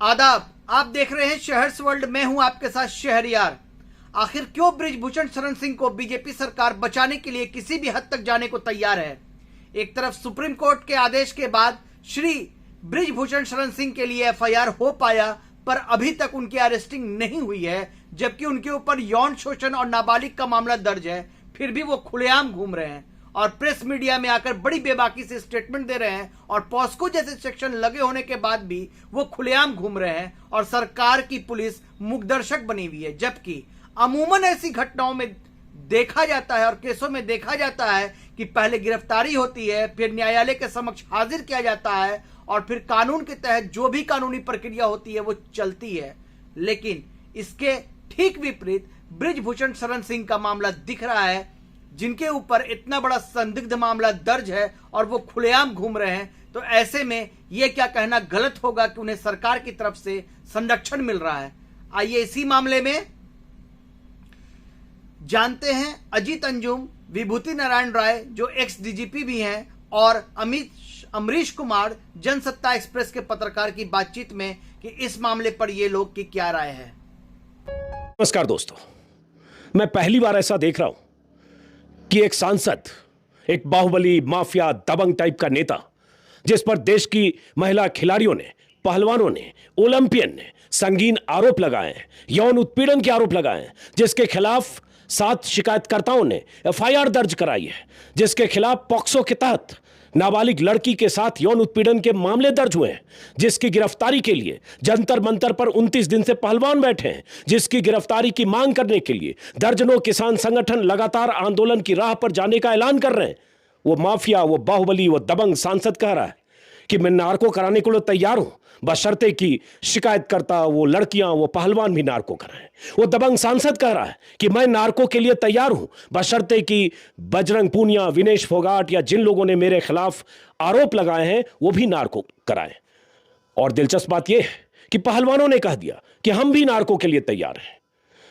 आदाब, आप देख रहे हैं शहर्स वर्ल्ड। मैं हूं आपके साथ शहरयार। आखिर क्यों बृजभूषण शरण सिंह को बीजेपी सरकार बचाने के लिए किसी भी हद तक जाने को तैयार है। एक तरफ सुप्रीम कोर्ट के आदेश के बाद श्री बृजभूषण शरण सिंह के लिए एफआईआर हो पाया, पर अभी तक उनकी अरेस्टिंग नहीं हुई है, जबकि उनके ऊपर यौन शोषण और नाबालिग का मामला दर्ज है। फिर भी वो खुलेआम घूम रहे हैं और प्रेस मीडिया में आकर बड़ी बेबाकी से स्टेटमेंट दे रहे हैं, और पॉस्को जैसे सेक्शन लगे होने के बाद भी वो खुलेआम घूम रहे हैं और सरकार की पुलिस मूकदर्शक बनी हुई है। जबकि अमूमन ऐसी घटनाओं में देखा जाता है और केसों में देखा जाता है कि पहले गिरफ्तारी होती है, फिर न्यायालय के समक्ष हाजिर किया जाता है और फिर कानून के तहत जो भी कानूनी प्रक्रिया होती है वो चलती है। लेकिन इसके ठीक विपरीत बृजभूषण शरण सिंह का मामला दिख रहा है, जिनके ऊपर इतना बड़ा संदिग्ध मामला दर्ज है और वो खुलेआम घूम रहे हैं। तो ऐसे में ये क्या कहना गलत होगा कि उन्हें सरकार की तरफ से संरक्षण मिल रहा है। आइए इसी मामले में जानते हैं अजीत अंजुम, विभूति नारायण राय जो एक्स डीजीपी भी हैं, और अमरीश कुमार जनसत्ता एक्सप्रेस के पत्रकार की बातचीत में कि इस मामले पर ये लोग की क्या राय है। नमस्कार दोस्तों, मैं पहली बार ऐसा देख रहा हूं कि एक सांसद, एक बाहुबली माफिया दबंग टाइप का नेता, जिस पर देश की महिला खिलाड़ियों ने, पहलवानों ने, ओलंपियन ने संगीन आरोप लगाए हैं, यौन उत्पीड़न के आरोप लगाए हैं, जिसके खिलाफ 7 शिकायतकर्ताओं ने एफआईआर दर्ज कराई है, जिसके खिलाफ पॉक्सो के तहत नाबालिग लड़की के साथ यौन उत्पीड़न के मामले दर्ज हुए हैं, जिसकी गिरफ्तारी के लिए जंतर मंतर पर 29 दिन से पहलवान बैठे हैं, जिसकी गिरफ्तारी की मांग करने के लिए दर्जनों किसान संगठन लगातार आंदोलन की राह पर जाने का ऐलान कर रहे हैं। वो माफिया, वो बाहुबली, वो दबंग सांसद कह रहा है कि मैं नार्को कराने के लिए तैयार हूं, बशर्ते कि शिकायतकर्ता, वो लड़कियां, वो पहलवान भी नार्को कराएं। वो दबंग सांसद कह रहा है कि मैं नार्को के लिए तैयार हूं, बशर्ते कि बजरंग पूनिया, विनेश फोगाट या जिन लोगों ने मेरे खिलाफ आरोप लगाए हैं वो भी नार्को कराएं। और दिलचस्प बात यह है कि पहलवानों ने कह दिया कि हम भी नार्को के लिए तैयार हैं।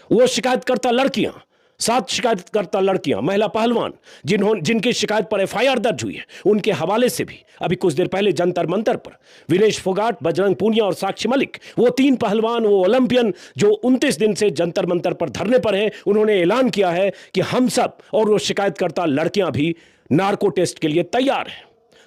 वो शिकायतकर्ता लड़कियां, 7 शिकायतकर्ता लड़कियां, महिला पहलवान जिनकी शिकायत पर एफआईआर दर्ज हुई है, उनके हवाले से भी अभी कुछ देर पहले जंतर मंतर पर विनेश फोगाट, बजरंग पूनिया और साक्षी मलिक, वो 3 पहलवान, वो ओलंपियन जो 29 दिन से जंतर मंतर पर धरने पर हैं, उन्होंने ऐलान किया है कि हम सब और वो शिकायतकर्ता लड़कियां भी नार्को टेस्ट के लिए तैयार हैं।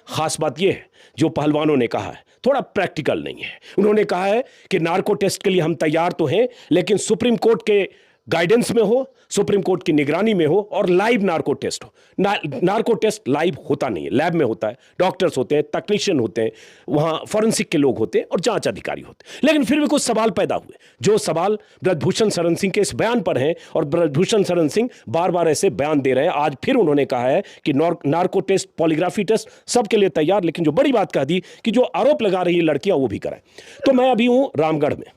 खास बात यह है, जो पहलवानों ने कहा है थोड़ा प्रैक्टिकल नहीं है। उन्होंने कहा है कि नार्को टेस्ट के लिए हम तैयार तो हैं, लेकिन सुप्रीम कोर्ट के गाइडेंस में हो, सुप्रीम कोर्ट की निगरानी में हो और लाइव नार्को टेस्ट हो। नार्को टेस्ट लाइव होता नहीं है, लैब में होता है, डॉक्टर्स होते हैं, टेक्नीशियन होते हैं, वहां फॉरेंसिक के लोग होते हैं और जांच अधिकारी होते हैं। लेकिन फिर भी कुछ सवाल पैदा हुए, जो सवाल बृजभूषण शरण सिंह के इस बयान पर हैं, और बृजभूषण शरण सिंह बार बार ऐसे बयान दे रहे हैं। आज फिर उन्होंने कहा है कि नार्को टेस्ट, पॉलीग्राफी टेस्ट सबके लिए तैयार, लेकिन जो बड़ी बात कह दी कि जो आरोप लगा रही है लड़कियां वो भी कराएं। तो मैं अभी हूं रामगढ़ में,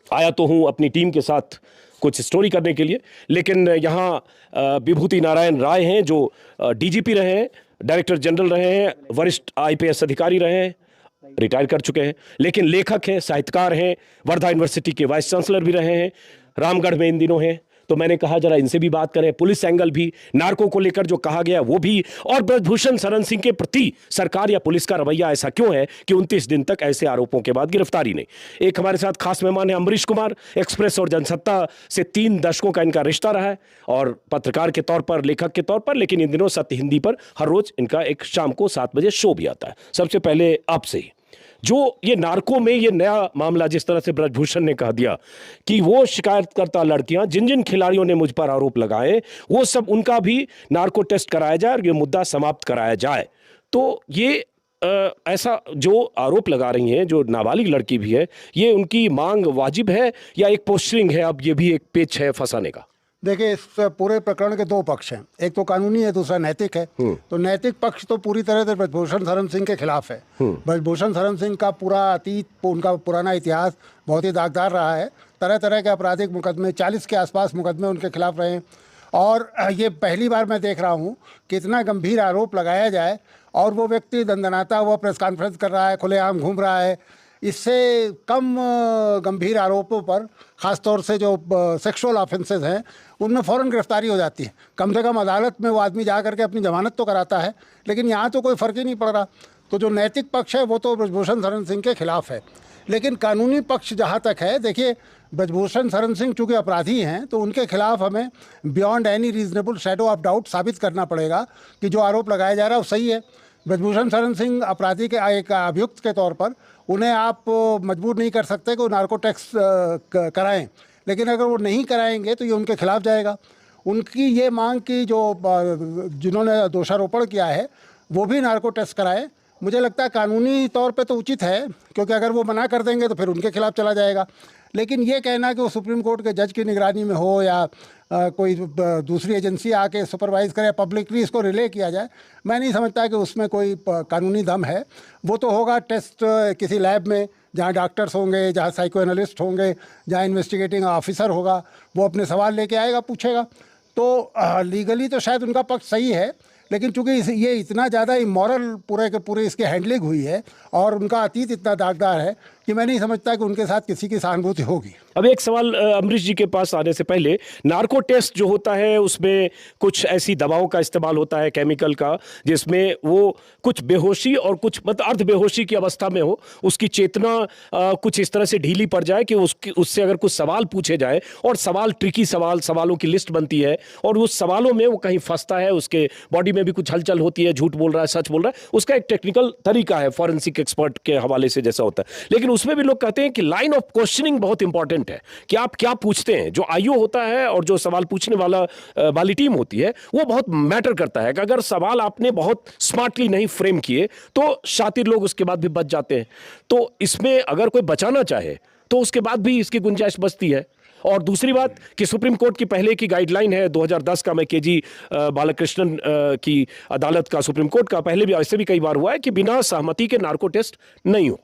आया तो हूं अपनी टीम के साथ कुछ स्टोरी करने के लिए, लेकिन यहाँ विभूति नारायण राय हैं जो डीजीपी रहे हैं, डायरेक्टर जनरल रहे हैं, वरिष्ठ आईपीएस अधिकारी रहे हैं, रिटायर कर चुके हैं, लेकिन लेखक हैं, साहित्यकार हैं, वर्धा यूनिवर्सिटी के वाइस चांसलर भी रहे हैं, रामगढ़ में इन दिनों हैं। तो मैंने कहा जरा इनसे भी बात करें, पुलिस एंगल भी, नार्को को लेकर जो कहा गया वो भी, और बृजभूषण शरण सिंह के प्रति सरकार या पुलिस का रवैया ऐसा क्यों है कि 29 दिन तक ऐसे आरोपों के बाद गिरफ्तारी नहीं। एक हमारे साथ खास मेहमान है अमरीश कुमार, एक्सप्रेस और जनसत्ता से 3 दशकों का इनका रिश्ता रहा है, और पत्रकार के तौर पर, लेखक के तौर पर, लेकिन इन दिनों सत्य हिंदी पर हर रोज इनका एक शाम को 7 बजे शो भी आता है। सबसे पहले आपसे ही, जो ये नार्को में ये नया मामला, जिस तरह से बृजभूषण ने कह दिया कि वो शिकायतकर्ता लड़कियां, जिन जिन खिलाड़ियों ने मुझ पर आरोप लगाए, वो सब उनका भी नार्को टेस्ट कराया जाए और ये मुद्दा समाप्त कराया जाए। तो ये ऐसा जो आरोप लगा रही हैं, जो नाबालिग लड़की भी है, ये उनकी मांग वाजिब है या एक पोस्टरिंग है, अब ये भी एक पेच है फंसाने का? देखिए, इस पूरे प्रकरण के 2 पक्ष हैं, एक तो कानूनी है, दूसरा नैतिक है। तो नैतिक पक्ष तो पूरी तरह से बृजभूषण शरण सिंह के खिलाफ है। बृजभूषण शरण सिंह का पूरा अतीत, उनका पुराना इतिहास बहुत ही दागदार रहा है। तरह तरह के आपराधिक मुकदमे, 40 के आसपास मुकदमे उनके खिलाफ रहे, और ये पहली बार मैं देख रहा हूँ कि इतना गंभीर आरोप लगाया जाए और वो व्यक्ति दंदनाता हुआ प्रेस कॉन्फ्रेंस कर रहा है, खुलेआम घूम रहा है। इससे कम गंभीर आरोपों पर, ख़ासतौर से जो सेक्सुअल ऑफेंसेस हैं, उनमें फ़ौरन गिरफ्तारी हो जाती है। कम से कम अदालत में वो आदमी जा करके अपनी ज़मानत तो कराता है, लेकिन यहाँ तो कोई फ़र्क ही नहीं पड़ रहा। तो जो नैतिक पक्ष है वो तो ब्रजभूषण शरण सिंह के खिलाफ है, लेकिन कानूनी पक्ष जहाँ तक है, देखिए ब्रजभूषण शरण सिंह चूँकि अपराधी हैं तो उनके खिलाफ हमें beyond any reasonable shadow of doubt साबित करना पड़ेगा कि जो आरोप लगाया जा रहा है वो सही है। ब्रजभूषण शरण सिंह अपराधी के एक अभियुक्त के तौर पर उन्हें आप मजबूर नहीं कर सकते कि वो नार्को टेस्ट कराएं, लेकिन अगर वो नहीं कराएंगे तो ये उनके खिलाफ जाएगा। उनकी ये मांग की जो जिन्होंने दोषारोपण किया है वो भी नार्को टेस्ट कराएं, मुझे लगता है कानूनी तौर पे तो उचित है, क्योंकि अगर वो मना कर देंगे तो फिर उनके खिलाफ चला जाएगा। लेकिन ये कहना कि वो सुप्रीम कोर्ट के जज की निगरानी में हो या कोई दूसरी एजेंसी आके सुपरवाइज करे, पब्लिकली इसको रिले किया जाए, मैं नहीं समझता कि उसमें कोई कानूनी दम है। वो तो होगा टेस्ट किसी लैब में जहाँ डॉक्टर्स होंगे, जहाँ साइको एनालिस्ट होंगे, जहाँ इन्वेस्टिगेटिंग ऑफिसर होगा, वो अपने सवाल लेके आएगा, पूछेगा। तो लीगली तो शायद उनका पक्ष सही है, लेकिन चूंकि ये इतना ज़्यादा इमोरल पूरे के पूरे इसकी हैंडलिंग हुई है और उनका अतीत इतना दागदार है कि मैं नहीं समझता कि उनके साथ किसी की सहानुभूति होगी। अब एक सवाल अमरीश जी के पास आने से पहले, नार्को टेस्ट जो होता है उसमें कुछ ऐसी दवाओं का इस्तेमाल होता है, केमिकल का, जिसमें वो कुछ बेहोशी और कुछ मतलब अर्ध बेहोशी की अवस्था में हो, उसकी चेतना कुछ इस तरह से ढीली पड़ जाए कि उससे अगर कुछ सवाल पूछे जाए और सवाल ट्रिकी सवालों की लिस्ट बनती है और उस सवालों में वो कहीं फंसता है, उसके बॉडी में भी कुछ हलचल होती है, झूठ बोल रहा है, सच बोल रहा है, उसका एक टेक्निकल तरीका है फॉरेंसिक एक्सपर्ट के हवाले से जैसा होता है। लेकिन उसमें भी लोग कहते हैं कि लाइन ऑफ क्वेश्चनिंग बहुत इंपॉर्टेंट है कि आप क्या पूछते हैं। जो आईओ होता है और जो सवाल पूछने वाली टीम होती है वो बहुत मैटर करता है कि अगर सवाल आपने बहुत स्मार्टली नहीं फ्रेम किए तो शातिर लोग उसके बाद भी बच जाते हैं। तो इसमें अगर कोई बचाना चाहे तो उसके बाद भी इसकी गुंजाइश बचती है। और दूसरी बात कि सुप्रीम कोर्ट की पहले की गाइडलाइन है 2010 का, मैं केजी बालकृष्णन की अदालत का, सुप्रीम कोर्ट का, पहले भी ऐसे भी कई बार हुआ है कि बिना सहमति के नार्को टेस्ट नहीं हो।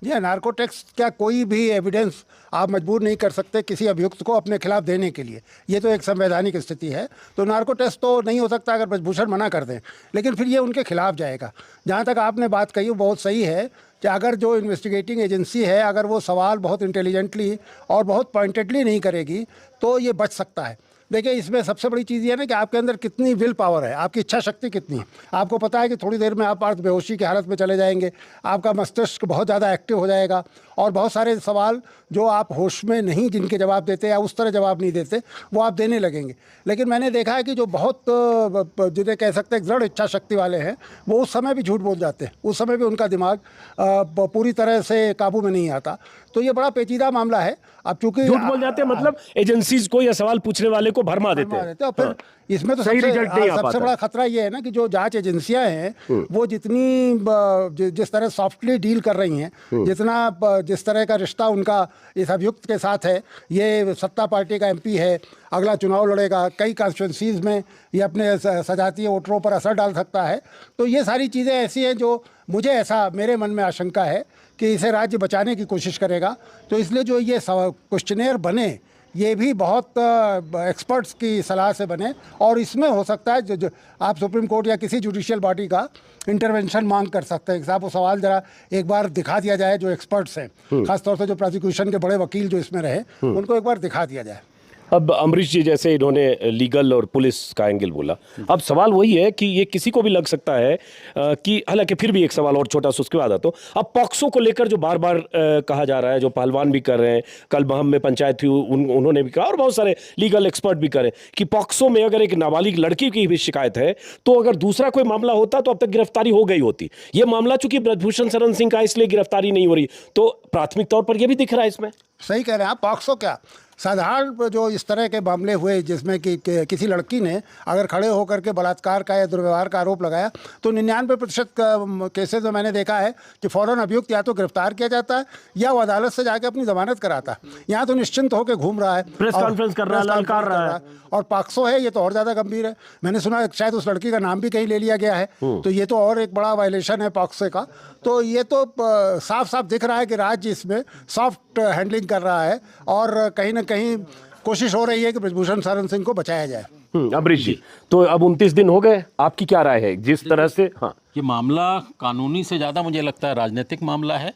जी, नार्को टेस्ट क्या कोई भी एविडेंस आप मजबूर नहीं कर सकते किसी अभियुक्त को अपने खिलाफ देने के लिए, ये तो एक संवैधानिक स्थिति है। तो नार्को टेस्ट तो नहीं हो सकता अगर ब्रजभूषण मना कर दें, लेकिन फिर ये उनके खिलाफ जाएगा। जहाँ तक आपने बात कही वो बहुत सही है कि अगर जो इन्वेस्टिगेटिंग एजेंसी है अगर वो सवाल बहुत इंटेलिजेंटली और बहुत पॉइंटेडली नहीं करेगी तो ये बच सकता है। देखिए, इसमें सबसे बड़ी चीज़ ये है ना कि आपके अंदर कितनी विल पावर है, आपकी इच्छा शक्ति कितनी है। आपको पता है कि थोड़ी देर में आप अर्ध बेहोशी की हालत में चले जाएंगे, आपका मस्तिष्क बहुत ज़्यादा एक्टिव हो जाएगा और बहुत सारे सवाल जो आप होश में नहीं जिनके जवाब देते या उस तरह जवाब नहीं देते वो आप देने लगेंगे। लेकिन मैंने देखा है कि जो बहुत जिन्हें कह सकते हैं दृढ़ इच्छा शक्ति वाले हैं वो उस समय भी झूठ बोल जाते हैं, उस समय भी उनका दिमाग पूरी तरह से काबू में नहीं आता। तो ये बड़ा पेचीदा मामला है। अब चूंकि झूठ बोल जाते हैं मतलब एजेंसीज को या सवाल पूछने वाले को भरमा देते हैं। और फिर इसमें तो सबसे बड़ा खतरा ये है ना कि जो जांच एजेंसियां हैं वो जिस तरह सॉफ्टली डील कर रही हैं, जिस तरह का रिश्ता उनका इस अभियुक्त के साथ है, ये सत्ता पार्टी का एमपी है, अगला चुनाव लड़ेगा, कई कॉन्स्टिट्यूंसीज में ये अपने सजातीय वोटरों पर असर डाल सकता है। तो ये सारी चीज़ें ऐसी हैं जो मेरे मन में आशंका है कि इसे राज्य बचाने की कोशिश करेगा। तो इसलिए जो ये क्वेश्चनेयर बने ये भी बहुत एक्सपर्ट्स की सलाह से बने और इसमें हो सकता है जो आप सुप्रीम कोर्ट या किसी जुडिशियल बॉडी का इंटरवेंशन मांग कर सकते हैं कि साहब वो सवाल जरा एक बार दिखा दिया जाए। जो एक्सपर्ट्स हैं, खासतौर से जो प्रोसिक्यूशन के बड़े वकील जो इसमें रहे, उनको एक बार दिखा दिया जाए। अब अमरीश जी जैसे इन्होंने लीगल और पुलिस का एंगल बोला, अब सवाल वही है कि ये किसी को भी लग सकता है कि हालांकि फिर भी एक सवाल और छोटा सा उसके बाद आता हूं। अब पॉक्सो को लेकर जो बार बार कहा जा रहा है, जो पहलवान भी कर रहे हैं, कल महम में पंचायत थी उन्होंने भी कहा और बहुत सारे लीगल एक्सपर्ट भी करें कि पॉक्सो में अगर एक नाबालिग लड़की की भी शिकायत है तो अगर दूसरा कोई मामला होता तो अब तक गिरफ्तारी हो गई होती। ये मामला चूंकि ब्रजभूषण शरण सिंह का इसलिए गिरफ्तारी नहीं हो रही, तो प्राथमिक तौर पर यह भी दिख रहा है इसमें। सही कह रहे हैं आप। पॉक्सो क्या, साधारण जो इस तरह के मामले हुए जिसमें कि किसी लड़की ने अगर खड़े होकर के बलात्कार का या दुर्व्यवहार का आरोप लगाया तो 99% केसेस में मैंने देखा है कि फौरन अभियुक्त या तो गिरफ्तार किया जाता है या वो अदालत से जाके अपनी जमानत कराता है। यहाँ तो निश्चिंत होकर घूम रहा है, प्रेस कॉन्फ्रेंस कर रहा है, ललकार रहा है। और पॉक्सो है, ये तो और ज़्यादा गंभीर है। मैंने सुना शायद उस लड़की का नाम भी कहीं ले लिया गया है, तो ये तो और एक बड़ा वायलेशन है पॉक्सो का। तो ये तो साफ साफ दिख रहा है कि राज्य इसमें सॉफ्ट हैंडलिंग कर रहा है और कहीं ना कहीं कोशिश हो रही है कि ब्रजभूषण शरण सिंह को बचाया जाए। अमरीश जी, तो अब 29 दिन हो गए, आपकी क्या राय है जिस तरह से? हाँ, ये मामला कानूनी से ज्यादा मुझे लगता है राजनीतिक मामला है,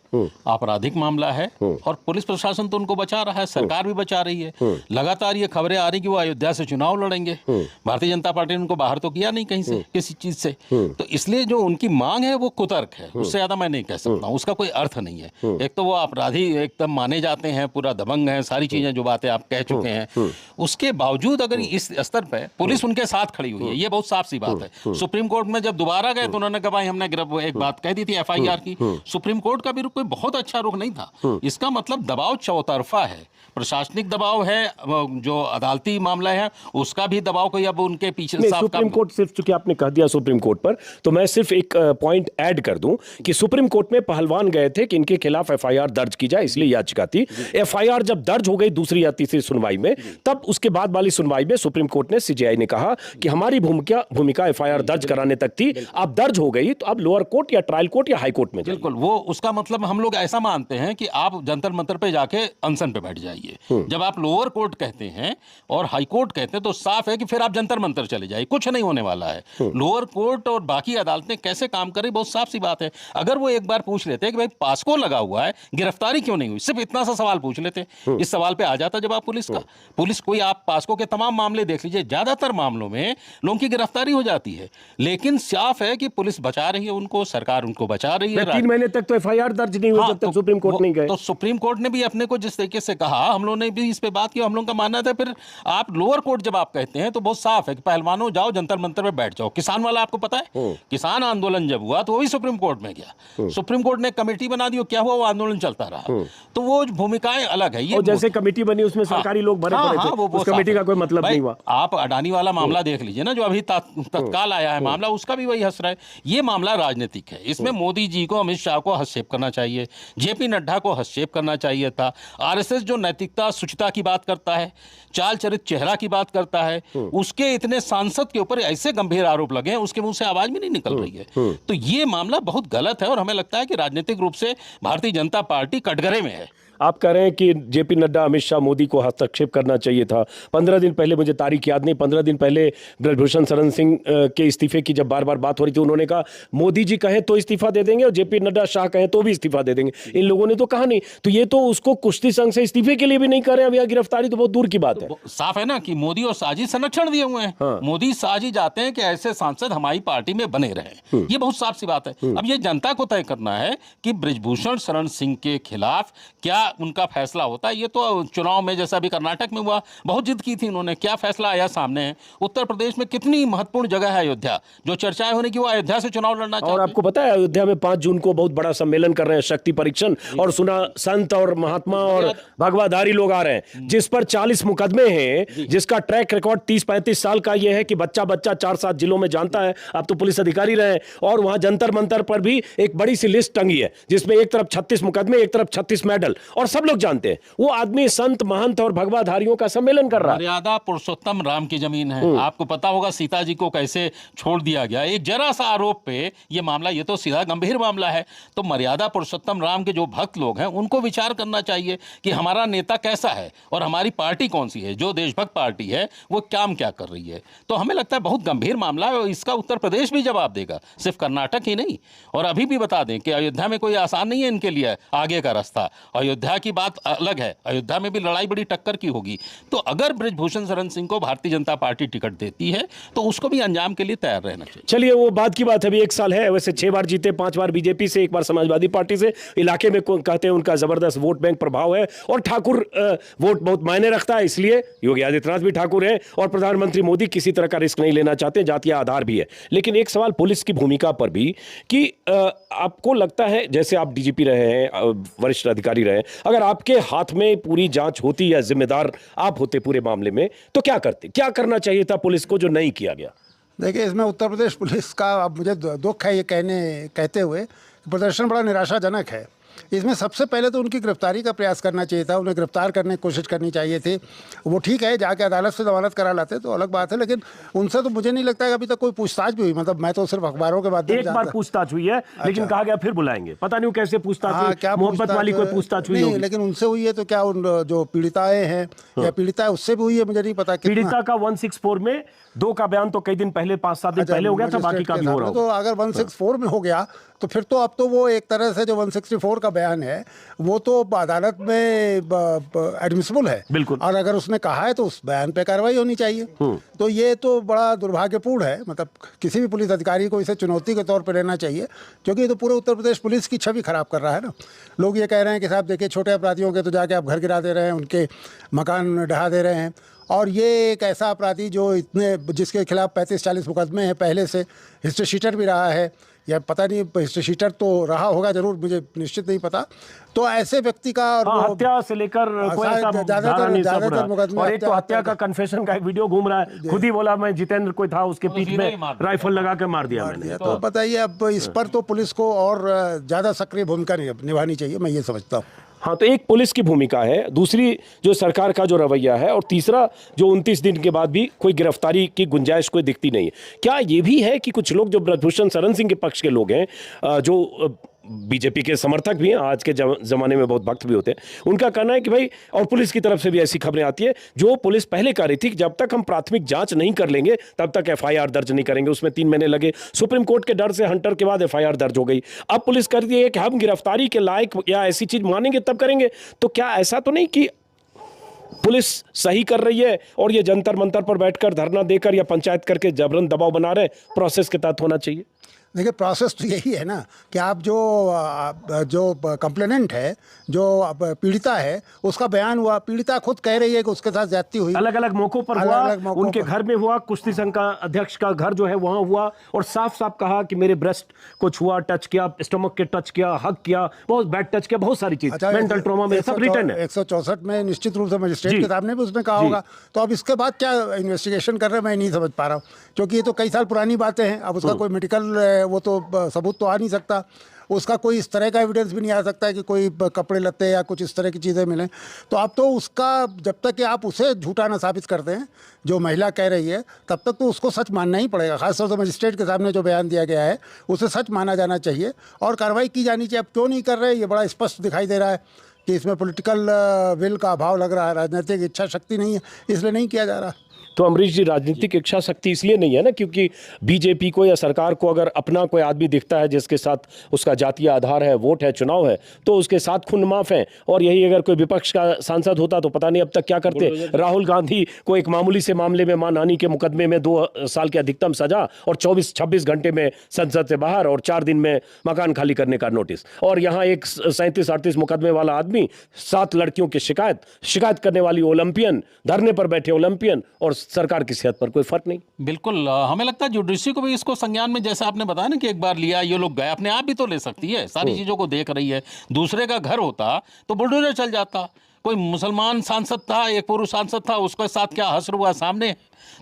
आपराधिक मामला है, और पुलिस प्रशासन तो उनको बचा रहा है, सरकार भी बचा रही है। लगातार ये खबरें आ रही कि वो अयोध्या से चुनाव लड़ेंगे। भारतीय जनता पार्टी ने उनको बाहर तो किया नहीं कहीं से, किसी चीज से। तो इसलिए जो उनकी मांग है वो कुतर्क है, उससे ज्यादा मैं नहीं कह सकता हूँ, उसका कोई अर्थ नहीं है। एक तो वो अपराधी एकदम माने जाते हैं, पूरा दबंग है, सारी चीजें जो बातें आप कह चुके हैं, उसके बावजूद अगर इस स्तर पर पुलिस उनके साथ खड़ी हुई है, ये बहुत साफ सी बात है। सुप्रीम कोर्ट में जब दोबारा गए तो उन्होंने कहा भाई हमने एक बात कह दी थी एफआईआर की, सुप्रीम कोर्ट का भी रुख कोई बहुत अच्छा रुख नहीं था। इसका मतलब दबाव चौतरफा है, प्रशासनिक दबाव है, जो अदालती मामला है उसका भी दबाव कोई अब उनके पीछे साफ सुप्रीम कोर्ट सिर्फ, चूंकि आपने कह दिया सुप्रीम कोर्ट पर, तो मैं सिर्फ एक पॉइंट ऐड कर दूं कि सुप्रीम कोर्ट में पहलवान गए थे कि इनके खिलाफ एफआईआर दर्ज की जाए, इसलिए याचिका थी। एफआईआर जब दर्ज हो गई दूसरी या तीसरी सुनवाई में, तब उसके बाद वाली सुनवाई में सुप्रीम कोर्ट ने, सीजेआई ने कहा कि हमारी भूमिका एफआईआर दर्ज कराने तक थी, अब दर्ज हो गई तो अब लोअर कोर्ट या ट्रायल कोर्ट या हाई कोर्ट में। बिल्कुल, वो उसका मतलब हम लोग ऐसा मानते हैं कि आप जंतर मंतर पे जाके अनशन पे बैठ जाइए। जब आप लोअर कोर्ट कहते हैं और हाई कोर्ट कहते हैं तो साफ है कि फिर आप जंतर मंतर चले जाइए, कुछ नहीं होने वाला है। लोअर कोर्ट और बाकी अदालतें कैसे काम करें बहुत साफ सी बात है। अगर वो एक बार पूछ लेते हैं कि भाई पास्को लगा हुआ है, गिरफ्तारी क्यों नहीं हुई, सिर्फ इतना सा सवाल पूछ लेते, इस सवाल पे आ जाता जवाब पुलिस का। पुलिस कोई, आप पास्को के तमाम मामले देख लीजिए, ज्यादातर मामलों में लोगों की गिरफ्तारी हो जाती है, लेकिन साफ है कि पुलिस बचा रही है उनको, सरकार उनको बचा रही है। 3 महीने तक तो एफआईआर दर्ज नहीं हुई जब तक सुप्रीम कोर्ट नहीं गए। तो सुप्रीम कोर्ट ने भी अपने को जिस तरीके से कहा, हम लोगों ने भी इस पे बात की, हम लोगों का मानना था फिर आप लोअर कोर्ट जब आप कहते हैं तो बहुत साफ है कि पहलवानों जाओ जंतर मंतर पे बैठ जाओ। किसान वाला आपको पता है, किसान आंदोलन जब हुआ तो वो भी सुप्रीम कोर्ट में गया, सुप्रीम कोर्ट ने कमेटी बना दी, क्या हुआ, वो आंदोलन चलता रहा। तो वो भूमिकाएं अलग है। ये जैसे कमेटी बनी उसमें सरकारी लोग भरे पड़े थे, उस कमेटी का कोई मतलब नहीं हुआ। आप अडानी वाला मामला देख लीजिए ना, जो अभी तत्काल आया है मामला, उसका भी वही हंस रहा है। ये मामला राजनीतिक है, इसमें मोदी जी को, अमित शाह को हस्तक्षेप करना चाहिए, जेपी नड्डा को हस्तक्षेप करना चाहिए था। आरएसएस जो नैतिकता शुचिता की बात करता है, चाल चरित चेहरा की बात करता है, उसके इतने सांसद के ऊपर ऐसे गंभीर आरोप लगे हैं, उसके मुंह से आवाज भी नहीं निकल रही है। तो ये मामला बहुत गलत है और हमें लगता है कि राजनीतिक रूप से भारतीय जनता पार्टी कटघरे में है। आप कह रहे हैं कि जेपी नड्डा, अमित शाह, मोदी को हस्तक्षेप करना चाहिए था। 15 दिन पहले, मुझे तारीख याद नहीं, 15 दिन पहले ब्रजभूषण शरण सिंह के इस्तीफे की जब बार बार बात हो रही थी, उन्होंने कहा मोदी जी कहें तो इस्तीफा दे देंगे और जेपी नड्डा, शाह कहें तो भी इस्तीफा दे देंगे। इन लोगों ने तो कहा नहीं। तो ये तो उसको कुश्ती संघ से इस्तीफे के लिए भी नहीं कर रहे हैं, अब यह गिरफ्तारी तो बहुत दूर की बात है। साफ है ना कि मोदी और शाह जी संरक्षण दिए हुए हैं। मोदी शाह जी चाहते हैं कि ऐसे सांसद हमारी पार्टी में बने रहे, ये बहुत साफ सी बात है। अब ये जनता को तय करना है कि ब्रजभूषण शरण सिंह के खिलाफ क्या उनका फैसला होता है। ये तो चुनाव में, जैसा अभी कर्नाटक में हुआ, बहुत जिद की थी उन्होंने, क्या फैसला आया सामने है। उत्तर प्रदेश में कितनी महत्वपूर्ण जगह है अयोध्या, जो चर्चाएं होने की, वो अयोध्या से चुनाव लड़ना चाहते हैं। और आपको पता है अयोध्या में 5 जून को बहुत बड़ा सम्मेलन कर रहे हैं, शक्ति परीक्षण, और सुना संत और महात्मा और भगवाधारी लोग आ रहे हैं, जिस पर 40 मुकदमे हैं, जिसका ट्रैक रिकॉर्ड 30-35 साल का ये है कि बच्चा 4-7 जिलों में जानता है। अब तो पुलिस अधिकारी रहे, और वहां जंतर मंतर पर भी एक बड़ी सी लिस्ट टंगी है, जिसमें एक तरफ 36 मुकदमे, एक तरफ 36 मेडल, और सब लोग जानते हैं वो आदमी संत महंत और भगवाधारियों का सम्मेलन कर रहा है। मर्यादा पुरुषोत्तम राम की जमीन है। आपको पता होगा सीता जी को कैसे छोड़ दिया गया, एक जरा सा आरोप पे ये मामला, ये तो सीधा गंभीर मामला है। तो मर्यादा पुरुषोत्तम राम के जो भक्त लोग हैं उनको विचार करना चाहिए कि हमारा नेता कैसा है और हमारी पार्टी कौन सी है, जो देशभक्त पार्टी है वो काम क्या कर रही है। तो हमें लगता है बहुत गंभीर मामला है और इसका उत्तर प्रदेश भी जवाब देगा, सिर्फ कर्नाटक ही नहीं। और अभी भी बता दें कि अयोध्या में कोई आसान नहीं है इनके लिए आगे का रास्ता। अयोध्या की बात अलग है, अयोध्या में भी लड़ाई बड़ी टक्कर की होगी। तो अगर ब्रजभूषण शरण सिंह को भारतीय जनता पार्टी टिकट देती है तो उसको भी अंजाम के लिए तैयार रहना चाहिए। चलिए, वो बात की बात है, अभी 1 साल है, वैसे 6 बार जीते, 5 बार बीजेपी से, 1 बार समाजवादी पार्टी से। इलाके में कहते हैं उनका जबरदस्त वोट बैंक प्रभाव है, और ठाकुर वोट बहुत मायने रखता है, इसलिए योगी आदित्यनाथ भी ठाकुर है, और प्रधानमंत्री मोदी किसी तरह का रिस्क नहीं लेना चाहते, जातीय आधार भी है। लेकिन एक सवाल पुलिस की भूमिका पर भी, कि आपको लगता है, जैसे आप डीजीपी रहे हैं, वरिष्ठ अधिकारी रहे, अगर आपके हाथ में पूरी जांच होती या जिम्मेदार आप होते पूरे मामले में, तो क्या करते, क्या करना चाहिए था पुलिस को जो नहीं किया गया? देखिए, इसमें उत्तर प्रदेश पुलिस का अब मुझे दुख है ये कहते हुए, प्रदर्शन बड़ा निराशाजनक है। इसमें सबसे पहले तो उनकी गिरफ्तारी का प्रयास करना चाहिए था, उन्हें गिरफ्तार करने की कोशिश करनी चाहिए थी। वो ठीक है, जाके अदालत से जमानत करा लाते तो अलग बात है, लेकिन उनसे तो मुझे नहीं लगता है कि अभी तक कोई पूछताछ भी हुई। मतलब मैं तो सिर्फ अखबारों के माध्यम से एक बार पूछताछ हुई है, लेकिन कहा गया फिर बुलाएंगे। पता नहीं कैसे पूछताछ हुई, क्या मोहब्बत वाली कोई पूछताछ हुई नहीं, होगी। लेकिन उनसे हुई है तो क्या उन जो पीड़िताएं हैं या पीड़िता है उससे भी हुई है, मुझे नहीं पता कितना। पीड़िता का 164 में 2 का बयान तो कई दिन पहले, 5-7 दिन पहले हो गया था, बाकी का भी हो रहा तो अगर 164 में हो गया तो फिर तो अब तो वो एक तरह से जो 164 का बयान है वो तो अदालत में एडमिसिबल है। बिल्कुल। और अगर उसने कहा है तो उस बयान पे कार्रवाई होनी चाहिए। तो ये तो बड़ा दुर्भाग्यपूर्ण है। मतलब किसी भी पुलिस अधिकारी को इसे चुनौती के तौर पर लेना चाहिए, क्योंकि ये तो पूरे उत्तर प्रदेश पुलिस की छवि खराब कर रहा है ना। लोग ये कह रहे हैं कि साहब देखिए, छोटे अपराधियों के तो जाके आप घर गिरा दे रहे हैं, उनके मकान ढहा दे रहे हैं, और ये एक ऐसा अपराधी जो जिसके खिलाफ 35-40 मुकदमे हैं, पहले से हिस्ट्री शीटर भी रहा है, या पता नहीं हिस्ट्री शीटर तो रहा होगा जरूर, मुझे निश्चित नहीं पता। तो ऐसे व्यक्ति का हत्या से लेकर कोई ऐसा ज्यादातर मुकदमे, और एक तो हत्या का कन्फेशन का एक वीडियो घूम रहा है, खुद ही बोला मैं जितेंद्र कोई था उसके पीठ में राइफल लगा के मार दिया मैंने। तो बताइए, अब इस पर तो पुलिस को और ज्यादा सक्रिय भूमिका निभानी चाहिए, मैं ये समझता हूँ। हाँ, तो एक पुलिस की भूमिका है, दूसरी जो सरकार का जो रवैया है, और तीसरा जो 29 दिन के बाद भी कोई गिरफ्तारी की गुंजाइश कोई दिखती नहीं है। क्या ये भी है कि कुछ लोग जो ब्रजभूषण शरण सिंह के पक्ष के लोग हैं, जो बीजेपी के समर्थक भी हैं, आज के जमाने में बहुत भक्त भी होते हैं, उनका कहना है कि भाई, और पुलिस की तरफ से भी ऐसी खबरें आती है, जो पुलिस पहले कह रही थी कि जब तक हम प्राथमिक जांच नहीं कर लेंगे तब तक एफआईआर दर्ज नहीं करेंगे। उसमें 3 महीने लगे, सुप्रीम कोर्ट के डर से हंटर के बाद एफआईआर दर्ज हो गई। अब पुलिस कर रही है कि हम गिरफ्तारी के लायक या ऐसी चीज मानेंगे तब करेंगे। तो क्या ऐसा तो नहीं कि पुलिस सही कर रही है और ये जंतर मंतर पर बैठकर धरना देकर या पंचायत करके जबरन दबाव बना रहे, प्रोसेस के तहत होना चाहिए? देखिए, प्रोसेस तो यही है ना कि आप जो कंप्लेनेंट है, जो पीड़िता है, उसका बयान हुआ, पीड़िता खुद कह रही है कि उसके साथ ज्यादती हुई, अलग अलग मौकों पर हुआ, उनके घर में हुआ, कुश्ती संघ का अध्यक्ष का घर जो है वहां हुआ, और साफ साफ कहा कि मेरे ब्रेस्ट को छुआ, टच किया, स्टमक के टच किया, हक किया, बहुत बैड टच किया, बहुत सारी चीज, मेंटल ट्रॉमा में सब रिटर्न है। 164 में निश्चित रूप से मजिस्ट्रेट के सामने भी उसने कहा होगा। तो अब इसके बाद क्या इन्वेस्टिगेशन कर रहे हैं, मैं नहीं समझ पा रहा हूँ, क्योंकि ये तो कई साल पुरानी बातें हैं। अब उसका कोई मेडिकल वो तो सबूत तो आ नहीं सकता, उसका कोई इस तरह का एविडेंस भी नहीं आ सकता है कि कोई कपड़े लत्ते या कुछ इस तरह की चीज़ें मिलें। तो अब तो उसका, जब तक कि आप उसे झूठा ना साबित करते हैं जो महिला कह रही है, तब तक तो उसको सच मानना ही पड़ेगा। खासतौर से मजिस्ट्रेट के सामने जो बयान दिया गया है उसे सच माना जाना चाहिए और कार्रवाई की जानी चाहिए। अब क्यों नहीं कर रहे, ये बड़ा स्पष्ट दिखाई दे रहा है कि इसमें पॉलिटिकल विल का अभाव लग रहा है, राजनीतिक इच्छा शक्ति नहीं है, इसलिए नहीं किया जा रहा। तो अमरीश जी, राजनीतिक इच्छा शक्ति इसलिए नहीं है ना क्योंकि बीजेपी को या सरकार को अगर अपना कोई आदमी दिखता है जिसके साथ उसका जातीय आधार है, वोट है, चुनाव है, तो उसके साथ खून माफ है। और यही अगर कोई विपक्ष का सांसद होता तो पता नहीं अब तक क्या करते। राहुल गांधी को एक मामूली से मामले में मानहानि के मुकदमे में 2 साल की अधिकतम सजा और 24-26 घंटे में संसद से बाहर और 4 दिन में मकान खाली करने का नोटिस। और यहाँ एक 37-38 मुकदमे वाला आदमी, 7 लड़कियों की शिकायत करने वाली ओलंपियन, धरने पर बैठे ओलंपियन, और सरकार की सेहत पर कोई फर्क नहीं। बिल्कुल, हमें लगता है जुडिशरी को भी इसको संज्ञान में, जैसे आपने बताया ना कि एक बार लिया, ये लोग गए, अपने आप भी तो ले सकती है, सारी चीजों को देख रही है। दूसरे का घर होता तो बुलडोजर चल जाता। कोई मुसलमान सांसद था, एक पुरुष सांसद था, उसके साथ क्या हश्र हुआ सामने।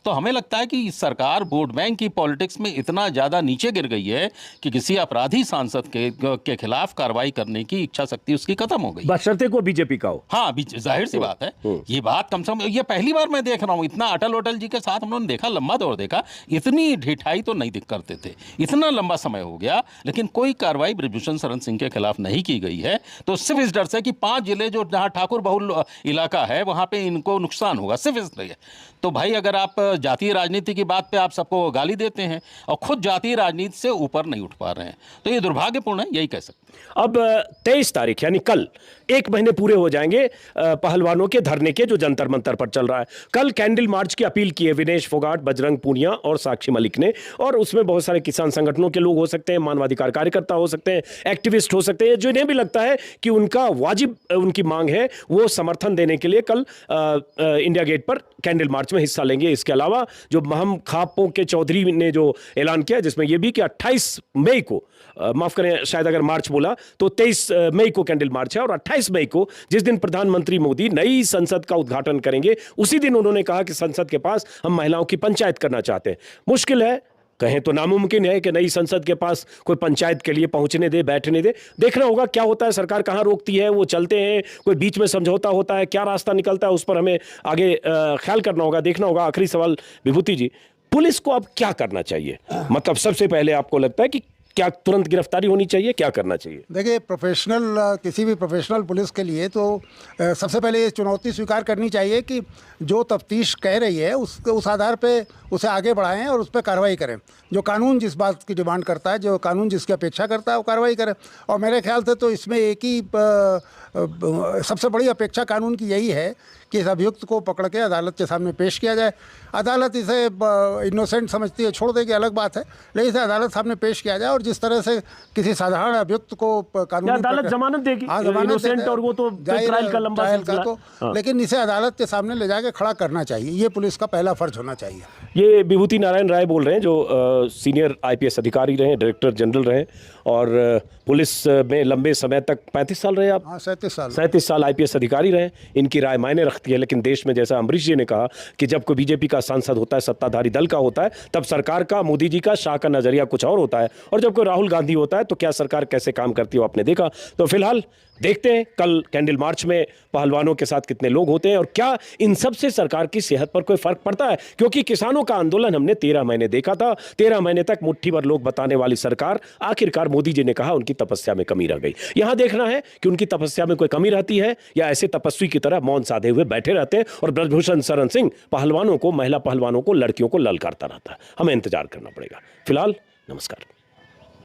तो हमें लगता है कि सरकार वोट बैंक की पॉलिटिक्स में इतना ज़्यादा नीचे गिर गई है कि किसी अपराधी सांसद के खिलाफ कार्रवाई करने की इच्छा शक्ति उसकी खत्म हो गई। बशर्ते को बीजेपी का हो। हाँ, जाहिर सी बात है, ये बात कम से कम ये पहली बार मैं देख रहा हूँ। इतना अटल जी के साथ हम लोगों ने देखा, लंबा दौर देखा, इतनी ढिठाई तो नहीं करते थे, इतना लंबा समय हो गया, लेकिन कोई कार्रवाई ब्रजभूषण शरण सिंह के खिलाफ नहीं की गई है। तो सिर्फ इस डर से कि 5 जिले जो जहाँ ठाकुर बहुल इलाका है वहाँ पे इनको नुकसान होगा, सिर्फ इसलिए। तो भाई, अगर आप जातीय राजनीति की बात पे आप सबको गाली देते हैं और खुद जातीय राजनीति से ऊपर नहीं उठ पा रहे हैं, तो ये दुर्भाग्यपूर्ण है, यही कह सकते हैं। अब 23 तारीख यानी कल 1 महीने पूरे हो जाएंगे पहलवानों के धरने के जो जंतर मंतर पर चल रहा है। कल कैंडल मार्च की अपील की है विनेश फोगाट, बजरंग पूनिया और साक्षी मलिक ने, और उसमें बहुत सारे किसान संगठनों के लोग हो सकते हैं, मानवाधिकार कार्यकर्ता हो सकते हैं, एक्टिविस्ट हो सकते हैं, जिन्हें भी लगता है कि उनका वाजिब उनकी मांग है, वो समर्थन देने के लिए कल इंडिया गेट पर कैंडल मार्च में हिस्सा लेंगे। इसके अलावा जो महम खापो के चौधरी ने जो ऐलान किया, जिसमें यह भी कि 28 मई को, माफ करें शायद अगर मार्च बोला तो 23 मई को कैंडल मार्च है, और 28 मई को जिस दिन प्रधानमंत्री मोदी नई संसद का उद्घाटन करेंगे, उसी दिन उन्होंने कहा कि संसद के पास हम महिलाओं की पंचायत करना चाहते हैं। मुश्किल है, कहें तो नामुमकिन है कि नई संसद के पास कोई पंचायत के लिए पहुंचने दे, बैठने दे। देखना होगा क्या होता है, सरकार कहां रोकती है, वो चलते हैं, कोई बीच में समझौता होता है, क्या रास्ता निकलता है, उस पर हमें आगे ख्याल करना होगा, देखना होगा। आखिरी सवाल विभूति जी, पुलिस को अब क्या करना चाहिए? मतलब सबसे पहले आपको लगता है कि क्या तुरंत गिरफ्तारी होनी चाहिए, क्या करना चाहिए? देखिए, किसी भी प्रोफेशनल पुलिस के लिए तो सबसे पहले ये चुनौती स्वीकार करनी चाहिए कि जो तफ्तीश कह रही है उस आधार पे उसे आगे बढ़ाएं और उस पर कार्रवाई करें। जो कानून जिस बात की डिमांड करता है, जो कानून जिसकी अपेक्षा करता है, वो कार्रवाई करें। और मेरे ख्याल से तो इसमें एक ही सबसे बड़ी अपेक्षा कानून की यही है कि इस अभियुक्त को पकड़ के अदालत के सामने पेश किया जाए। अदालत इसे इनोसेंट समझती है, छोड़ देगी, अलग बात है, लेकिन इसे अदालत सामने पेश किया जाए। और जिस तरह से किसी साधारण अभियुक्त को कानूनी अदालत जमानत देगी, इनोसेंट, और वो तो ट्रायल का लंबा सिलसिला तो, लेकिन इसे अदालत के सामने ले जाके खड़ा करना चाहिए। ये पुलिस का पहला फर्ज होना चाहिए। ये विभूति नारायण राय बोल रहे हैं, जो सीनियर IPS अधिकारी रहे, डायरेक्टर जनरल रहे और पुलिस में लंबे समय तक 35 साल रहे आप? हाँ, 37 साल IPS अधिकारी रहे। इनकी राय मायने रखती है, लेकिन देश में जैसा अमरीश जी ने कहा कि जब कोई बीजेपी का सांसद होता है, सत्ताधारी दल का होता है, तब सरकार का, मोदी जी का, शाह का नजरिया कुछ और होता है, और जब कोई राहुल गांधी होता है तो क्या सरकार कैसे काम करती है आपने देखा। तो फिलहाल देखते हैं कल कैंडल मार्च में पहलवानों के साथ कितने लोग होते हैं और क्या इन सब से सरकार की सेहत पर कोई फर्क पड़ता है। क्योंकि किसानों का आंदोलन हमने 13 महीने देखा था, 13 महीने तक मुट्ठी भर लोग बताने वाली सरकार, आखिरकार मोदी जी ने कहा उनकी तपस्या में कमी रह गई। यहां देखना है कि उनकी तपस्या में कोई कमी रहती है या ऐसे तपस्वी की तरह मौन साधे हुए बैठे रहते हैं और ब्रजभूषण शरण सिंह पहलवानों को, महिला पहलवानों को, लड़कियों को ललकारता रहता है। हमें इंतजार करना पड़ेगा। फिलहाल नमस्कार।